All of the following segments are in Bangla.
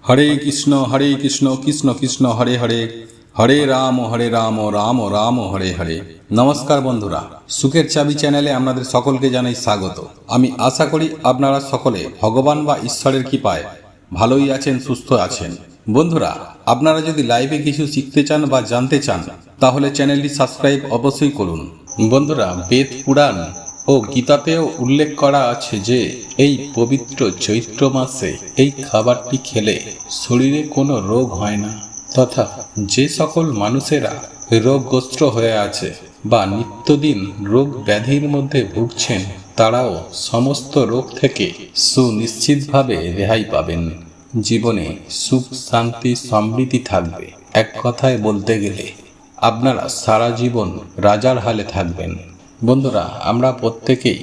হরে কৃষ্ণ কৃষ্ণ কৃষ্ণ হরে হরে, হরে রাম রাম রাম হরে হরে। নমস্কার বন্ধুরা, সুখের চাবি চ্যানেলে আপনাদের সকলকে জানাই স্বাগত। আমি আশা করি আপনারা সকলে ভগবান বা ঈশ্বরের কৃপায় ভালোই আছেন, সুস্থ আছেন। বন্ধুরা, আপনারা যদি লাইভে কিছু শিখতে চান বা জানতে চান তাহলে চ্যানেলটি সাবস্ক্রাইব অবশ্যই করুন। বন্ধুরা, বেদ পুরাণ ও গীতাতেও উল্লেখ করা আছে যে এই পবিত্র চৈত্র মাসে এই খাবারটি খেলে শরীরে কোনো রোগ হয় না, তথা যে সকল মানুষেরা রোগগ্রস্ত হয়ে আছে বা নিত্যদিন রোগ ব্যাধির মধ্যে ভুগছেন তারাও সমস্ত রোগ থেকে সুনিশ্চিতভাবে রেহাই পাবেন। জীবনে সুখ শান্তি সমৃদ্ধি থাকবে। এক কথায় বলতে গেলে আপনারা সারা জীবন রাজার হালে থাকবেন। বন্ধুরা, আমরা প্রত্যেকেই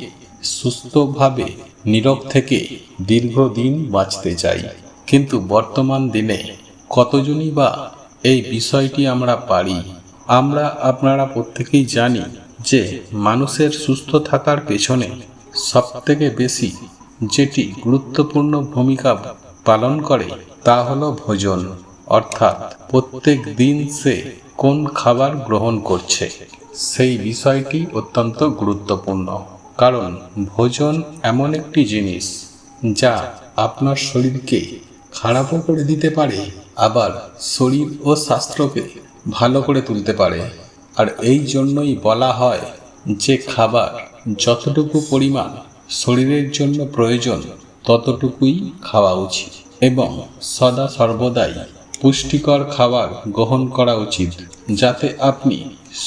সুস্থভাবে নীরব থেকে দীর্ঘদিন বাঁচতে চাই, কিন্তু বর্তমান দিনে কতজনই বা এই বিষয়টি আমরা পারি? আপনারা প্রত্যেকেই জানি যে মানুষের সুস্থ থাকার পেছনে সবথেকে বেশি যেটি গুরুত্বপূর্ণ ভূমিকা পালন করে তা হলো ভোজন, অর্থাৎ প্রত্যেক দিন সে কোন খাবার গ্রহণ করছে সেই বিষয়টি অত্যন্ত গুরুত্বপূর্ণ। কারণ ভোজন এমন একটি জিনিস যা আপনার শরীরকে খারাপও করে দিতে পারে, আবার শরীর ও স্বাস্থ্যকে ভালো করে তুলতে পারে। আর এই জন্যই বলা হয় যে খাবার যতটুকু পরিমাণ শরীরের জন্য প্রয়োজন ততটুকুই খাওয়া উচিত এবং সদা সর্বদাই পুষ্টিকর খাবার গ্রহণ করা উচিত, যাতে আপনি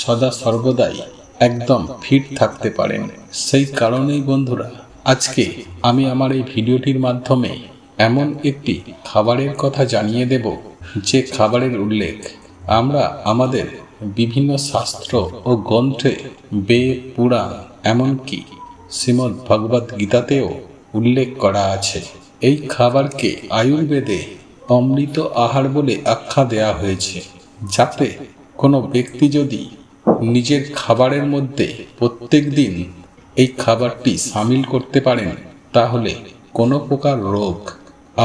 সদা সর্বদাই একদম ফিট থাকতে পারেন। সেই কারণেই বন্ধুরা, আজকে আমি আমার এই ভিডিওটির মাধ্যমে এমন একটি খাবারের কথা জানিয়ে দেব যে খাবারের উল্লেখ আমরা আমাদের বিভিন্ন শাস্ত্র ও গ্রন্থে, বেদ পুরাণ, এমনকি শ্রীমদ্ ভগবদ গীতাতেও উল্লেখ করা আছে। এই খাবারকে আয়ুর্বেদে অমৃত আহার বলে আখ্যা দেয়া হয়েছে, যাতে কোনো ব্যক্তি যদি নিজের খাবারের মধ্যে প্রত্যেক দিন এই খাবারটি সামিল করতে পারেন তাহলে কোনো প্রকার রোগ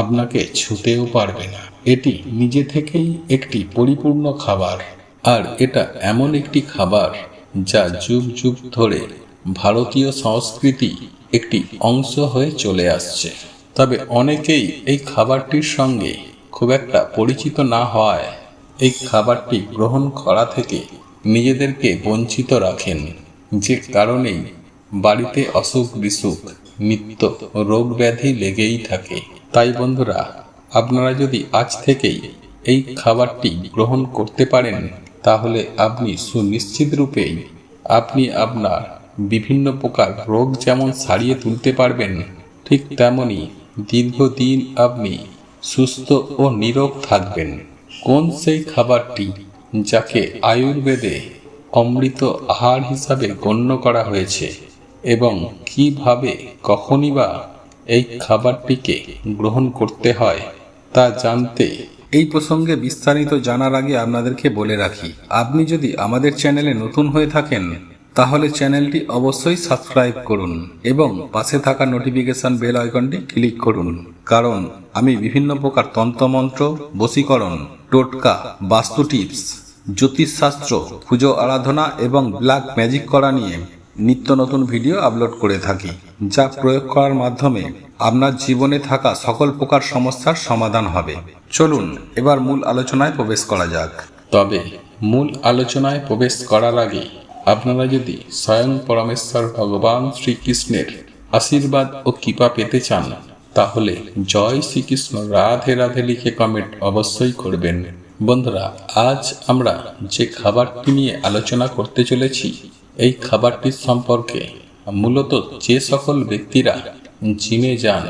আপনাকে ছুঁতেও পারবে না। এটি নিজে থেকেই একটি পরিপূর্ণ খাবার, আর এটা এমন একটি খাবার যা যুগ যুগ ধরে ভারতীয় সংস্কৃতি একটি অংশ হয়ে চলে আসছে। তবে অনেকেই এই খাবারটির সঙ্গে খুব একটা পরিচিত না হওয়ায় এই খাবারটি গ্রহণ করা থেকে নিজেদেরকে বঞ্চিত রাখেন, যে কারণেই বাড়িতে অসুখ বিসুখ, নিত্য রোগ ব্যাধি লেগেই থাকে। তাই বন্ধুরা, আপনারা যদি আজ থেকেই এই খাবারটি গ্রহণ করতে পারেন তাহলে আপনি সুনিশ্চিত রূপেই আপনি আপনার বিভিন্ন প্রকার রোগ যেমন সারিয়ে তুলতে পারবেন, ঠিক তেমনি দীর্ঘদিন আপনি সুস্থ ও নীরোগ থাকবেন। কোন সেই খাবারটি যাকে আয়ুর্বেদে অমৃত আহার হিসাবে গণ্য করা হয়েছে এবং কিভাবে কখনই বা এই খাবারটিকে গ্রহণ করতে হয় তা জানতে এই প্রসঙ্গে বিস্তারিত জানার আগে আপনাদেরকে বলে রাখি, আপনি যদি আমাদের চ্যানেলে নতুন হয়ে থাকেন তাহলে চ্যানেলটি অবশ্যই সাবস্ক্রাইব করুন এবং পাশে থাকা নোটিফিকেশন বেল আইকনটি ক্লিক করুন। কারণ আমি বিভিন্ন প্রকার তন্ত্রমন্ত্র, বশীকরণ, টোটকা, বাস্তু টিপস, জ্যোতিষশাস্ত্র, পুজো আরাধনা এবং ব্ল্যাক ম্যাজিক করা নিয়ে নিত্য নতুন ভিডিও আপলোড করে থাকি, যা প্রয়োগ করার মাধ্যমে আপনার জীবনে থাকা সকল প্রকার সমস্যার সমাধান হবে। চলুন এবার মূল আলোচনায় প্রবেশ করা যাক। তবে মূল আলোচনায় প্রবেশ করার আগে আপনারা যদি স্বয়ং পরমেশ্বর ভগবান শ্রীকৃষ্ণের আশীর্বাদ ও কৃপা পেতে চান তাহলে জয় শ্রীকৃষ্ণ রাধে রাধে লিখে কমেন্ট অবশ্যই করবেন। বন্ধুরা, আজ আমরা যে খাবারটি নিয়ে আলোচনা করতে চলেছি এই খাবারটির সম্পর্কে মূলত যে সকল ব্যক্তিরা জিমে যান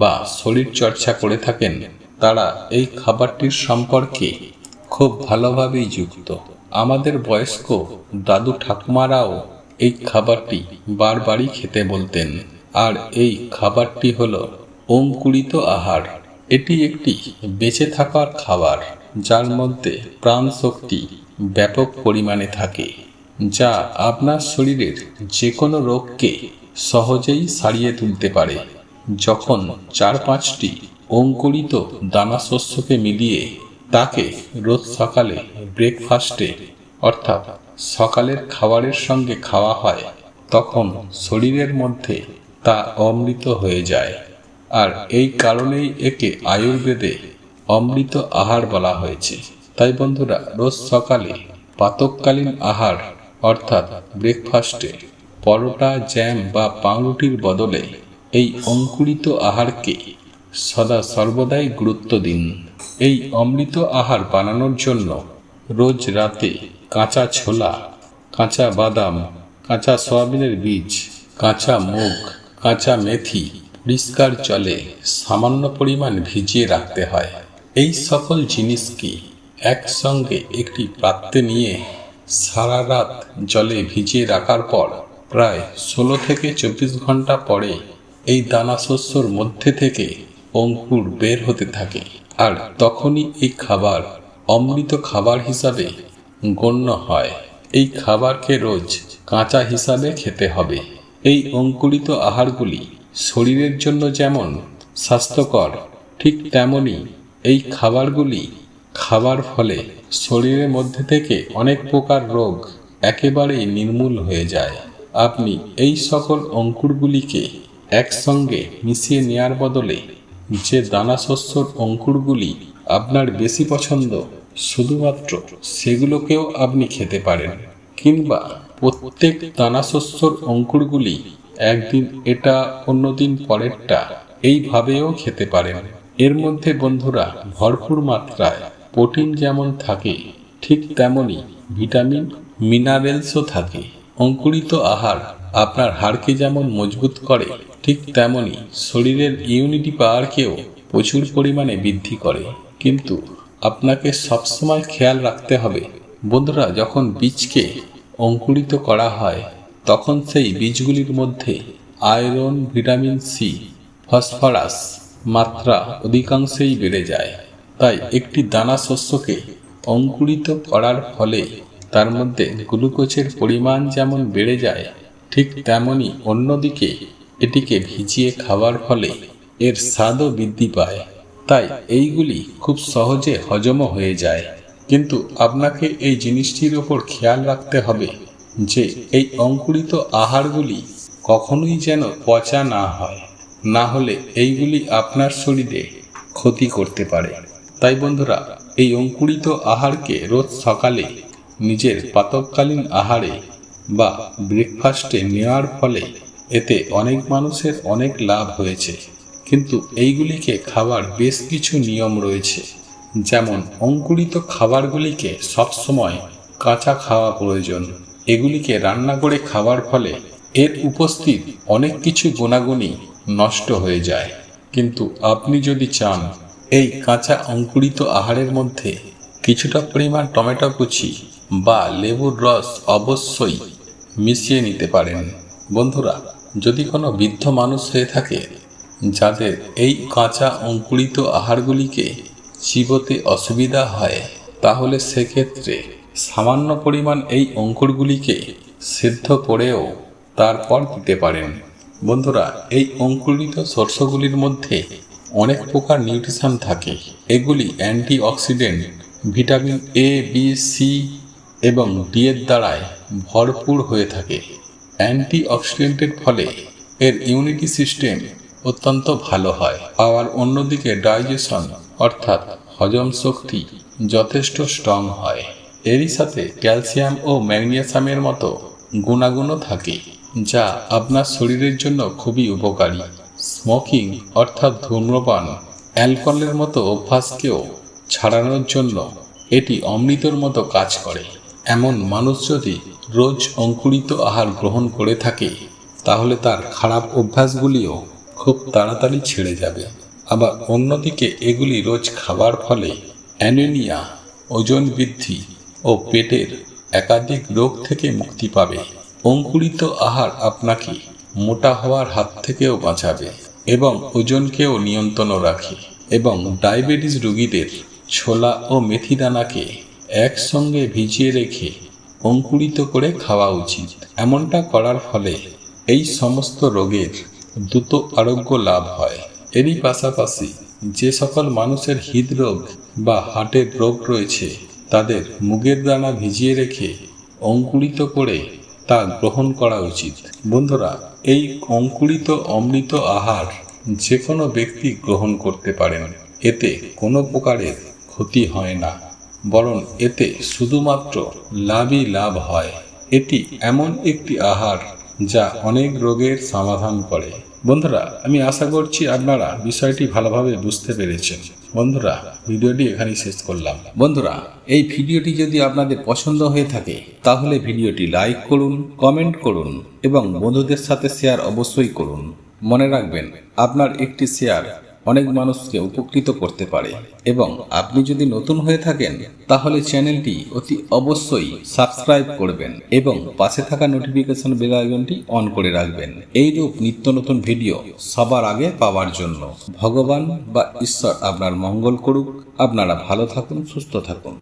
বা শরীর চর্চা করে থাকেন তারা এই খাবারটির সম্পর্কে খুব ভালোভাবেই যুক্ত। আমাদের বয়স্ক দাদু ঠাকুমারাও এই খাবারটি বারবারই খেতে বলতেন। আর এই খাবারটি হলো অঙ্কুরিত আহার। এটি একটি বেঁচে থাকার খাবার যার মধ্যে প্রাণ শক্তি ব্যাপক পরিমাণে থাকে, যা আপনার শরীরের যে কোনো রোগকে সহজেই সারিয়ে তুলতে পারে। যখন 4-5টি অঙ্কুরিত দানা শস্যকে মিলিয়ে তাকে রোজ সকালে ব্রেকফাস্টে অর্থাৎ সকালের খাবারের সঙ্গে খাওয়া হয়, তখন শরীরের মধ্যে তা অমৃত হয়ে যায়। আর এই কারণেই একে আয়ুর্বেদে অমৃত আহার বলা হয়েছে। তাই বন্ধুরা, রোজ সকালে প্রাতঃকালীন আহার অর্থাৎ ব্রেকফাস্টে পরোটা, জ্যাম বা পাউরুটির বদলে এই অঙ্কুরিত আহারকে সদা সর্বদাই গুরুত্ব দিন। এই অমৃত আহার বানানোর জন্য রোজ রাতে কাঁচা ছোলা, কাঁচা বাদাম, কাঁচা সয়াবিনের বীজ, কাঁচা মুগ, কাঁচা মেথি পরিষ্কার জলে সামান্য পরিমাণ ভিজিয়ে রাখতে হয়। এই সকল জিনিসকে একসঙ্গে একটি পাত্রে নিয়ে সারা রাত জলে ভিজিয়ে রাখার পর প্রায় 16 থেকে 24 ঘন্টা পরে এই দানা শস্যর মধ্যে থেকে অঙ্কুর বের হতে থাকে। আর তখনই এই খাবার অমৃত খাবার হিসাবে গণ্য হয়। এই খাবারকে রোজ কাঁচা হিসাবে খেতে হবে। এই অঙ্কুরিত আহারগুলি শরীরের জন্য যেমন স্বাস্থ্যকর, ঠিক তেমনি এই খাবারগুলি খাবার ফলে শরীরের মধ্যে থেকে অনেক প্রকার রোগ একেবারেই নির্মূল হয়ে যায়। আপনি এই সকল অঙ্কুরগুলিকে একসঙ্গে মিশিয়ে নেওয়ার বদলে যে দানা শস্যর অঙ্কুরগুলি আপনার বেশি পছন্দ, শুধুমাত্র সেগুলোকেও আপনি খেতে পারেন। কিংবা প্রত্যেক দানা শস্যর অঙ্কুরগুলি একদিন এটা, অন্যদিন পরেরটা, এইভাবেও খেতে পারেন। এর মধ্যে বন্ধুরা ভরপুর মাত্রায় প্রোটিন যেমন থাকে, ঠিক তেমনি ভিটামিন, মিনারেলসও থাকে। অঙ্কুরিত আহার আপনার হাড়কে যেমন মজবুত করে, ঠিক তেমনি শরীরের ইমিউনিটি পাওয়ারকেও প্রচুর পরিমাণে বৃদ্ধি করে। কিন্তু আপনাকে সবসময় খেয়াল রাখতে হবে বন্ধুরা, যখন বীজকে অঙ্কুরিত করা হয় তখন সেই বীজগুলির মধ্যে আয়রন, ভিটামিন সি, ফসফরাস মাত্রা অধিকাংশই বেড়ে যায়। তাই একটি দানা শস্যকে অঙ্কুরিত করার ফলে তার মধ্যে গ্লুকোজের পরিমাণ যেমন বেড়ে যায়, ঠিক তেমনি অন্যদিকে এটিকে ভিজিয়ে খাওয়ার ফলে এর স্বাদও বৃদ্ধি পায়। তাই এইগুলি খুব সহজে হজমও হয়ে যায়। কিন্তু আপনাকে এই জিনিসটির ওপর খেয়াল রাখতে হবে যে এই অঙ্কুরিত আহারগুলি কখনোই যেন পচা না হয়, না হলে এইগুলি আপনার শরীরে ক্ষতি করতে পারে। তাই বন্ধুরা, এই অঙ্কুরিত আহারকে রোজ সকালে নিজের প্রাতঃকালীন আহারে বা ব্রেকফাস্টে নেওয়ার ফলে এতে অনেক মানুষের অনেক লাভ হয়েছে। কিন্তু এইগুলিকে খাওয়ার বেশ কিছু নিয়ম রয়েছে। যেমন অঙ্কুরিত খাবারগুলিকে সবসময় কাঁচা খাওয়া প্রয়োজন। এগুলিকে রান্না করে খাওয়ার ফলে এর উপস্থিত অনেক কিছু গুণাগুণই নষ্ট হয়ে যায়। কিন্তু আপনি যদি চান এই কাঁচা অঙ্কুরিত আহারের মধ্যে কিছুটা পরিমাণ টমেটো কুচি বা লেবুর রস অবশ্যই মিশিয়ে নিতে পারেন। বন্ধুরা, যদি কোনো বৃদ্ধ মানুষ হয়ে থাকে যাদের এই কাঁচা অঙ্কুরিত আহারগুলিকে চিবোতে অসুবিধা হয়, তাহলে সেক্ষেত্রে সামান্য পরিমাণ এই অঙ্কুরগুলিকে সিদ্ধ করেও তারপর দিতে পারেন। বন্ধুরা, এই অঙ্কুরিত শস্যগুলির মধ্যে অনেক প্রকার নিউট্রিশন থাকে। এগুলি antioxidant, vitamin A, B, C এবং ডি এর দ্বারায় ভরপুর হয়ে থাকে। অ্যান্টিঅক্সিডেন্টের ফলে এর ইমিউনিটি সিস্টেম অত্যন্ত ভালো হয়। আবার অন্যদিকে ডাইজেশন অর্থাৎ হজম শক্তি যথেষ্ট স্ট্রং হয়। এরই সাথে ক্যালসিয়াম ও ম্যাগনেসিয়ামের মতো গুণাগুণও থাকে, যা আপনার শরীরের জন্য খুবই উপকারী। স্মোকিং অর্থাৎ ধূম্রপান, অ্যালকোহলের মতো অভ্যাসকেও ছাড়ানোর জন্য এটি অমৃতর মতো কাজ করে। এমন মানুষ যদি রোজ অঙ্কুরিত আহার গ্রহণ করে থাকে, তাহলে তার খারাপ অভ্যাসগুলিও খুব তাড়াতাড়ি ছেড়ে যাবে। আবার অন্যদিকে এগুলি রোজ খাবার ফলে অ্যানিমিয়া, ওজন বৃদ্ধি ও পেটের একাধিক রোগ থেকে মুক্তি পাবে। অঙ্কুরিত আহার আপনাকে মোটা হওয়ার হাত থেকেও বাঁচাবে এবং ওজনকেও নিয়ন্ত্রণ রাখে। এবং ডায়াবেটিস রোগীদের ছোলা ও মেথি দানাকে একসঙ্গে ভিজিয়ে রেখে অঙ্কুরিত করে খাওয়া উচিত। এমনটা করার ফলে এই সমস্ত রোগের দ্রুত আরোগ্য লাভ হয়। এরই পাশাপাশি যে সকল মানুষের হৃদরোগ বা হার্টের রোগ রয়েছে তাদের মুগের দানা ভিজিয়ে রেখে অঙ্কুরিত করে তা গ্রহণ করা উচিত। বন্ধুরা, এই অঙ্কুরিত অমৃত আহার যে কোনো ব্যক্তি গ্রহণ করতে পারেন। এতে কোনো প্রকারের ক্ষতি হয় না, বরং এতে শুধুমাত্র লাভই লাভ হয়। এটি এমন একটি আহার যা অনেক রোগের সমাধান করে। বন্ধুরা, আমি আশা করছি আপনারা বিষয়টি ভালোভাবে বুঝতে পেরেছেন। বন্ধুরা, ভিডিওটি এখানেই শেষ করলাম। বন্ধুরা, এই ভিডিওটি যদি আপনাদের পছন্দ হয়ে থাকে তাহলে ভিডিওটি লাইক করুন, কমেন্ট করুন এবং বন্ধুদের সাথে শেয়ার অবশ্যই করুন। মনে রাখবেন, আপনার একটি শেয়ার অনেক মানুষকে উপকৃত করতে পারে। এবং আপনি যদি নতুন হয়ে থাকেন তাহলে চ্যানেলটি অতি অবশ্যই সাবস্ক্রাইব করবেন এবং পাশে থাকা নোটিফিকেশন বেল আইকনটি অন করে রাখবেন এইরূপ নিত্য নতুন ভিডিও সবার আগে পাওয়ার জন্য। ভগবান বা ঈশ্বর আপনার মঙ্গল করুক। আপনারা ভালো থাকুন, সুস্থ থাকুন।